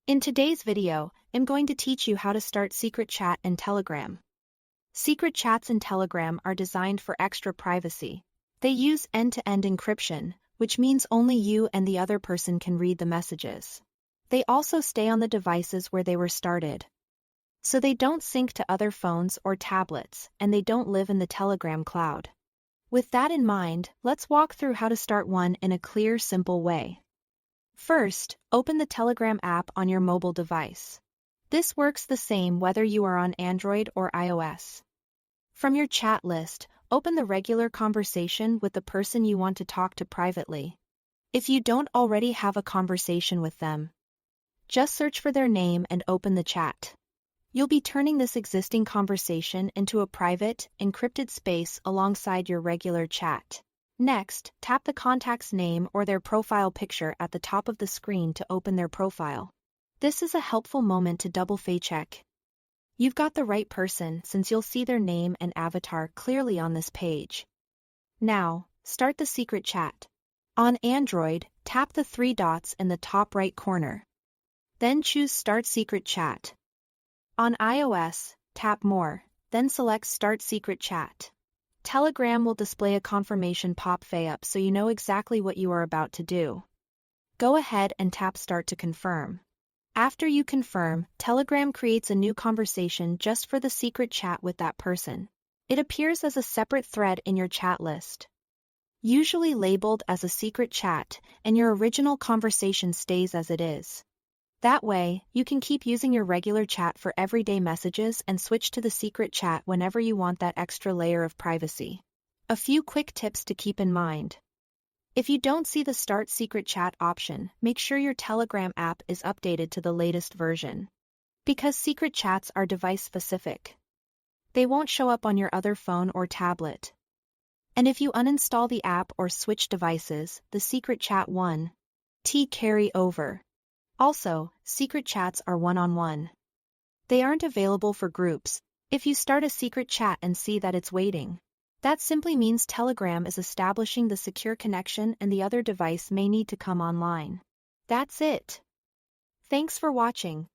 In today's video, I'm going to teach you how to start Secret Chat in Telegram. Secret chats in Telegram are designed for extra privacy. They use end-to-end encryption, which means only you and the other person can read the messages. They also stay on the devices where they were started. So they don't sync to other phones or tablets, and they don't live in the Telegram cloud. With that in mind, let's walk through how to start one in a clear, simple way. First, open the Telegram app on your mobile device. This works the same whether you are on Android or iOS. From your chat list, open the regular conversation with the person you want to talk to privately. If you don't already have a conversation with them, just search for their name and open the chat. You'll be turning this existing conversation into a private, encrypted space alongside your regular chat. Next, tap the contact's name or their profile picture at the top of the screen to open their profile. This is a helpful moment to double fact-check you've got the right person since you'll see their name and avatar clearly on this page. Now, start the secret chat. On Android, tap the three dots in the top right corner. Then choose Start Secret Chat. On iOS, tap More, then select Start Secret Chat. Telegram will display a confirmation pop-up so you know exactly what you are about to do. Go ahead and tap Start to confirm. After you confirm, Telegram creates a new conversation just for the secret chat with that person. It appears as a separate thread in your chat list, usually labeled as a secret chat, and your original conversation stays as it is. That way, you can keep using your regular chat for everyday messages and switch to the secret chat whenever you want that extra layer of privacy. A few quick tips to keep in mind. If you don't see the Start Secret Chat option, make sure your Telegram app is updated to the latest version. Because secret chats are device-specific, they won't show up on your other phone or tablet. And if you uninstall the app or switch devices, the secret chat won't carry over. Also, secret chats are one-on-one. They aren't available for groups. If you start a secret chat and see that it's waiting, that simply means Telegram is establishing the secure connection and the other device may need to come online. That's it. Thanks for watching.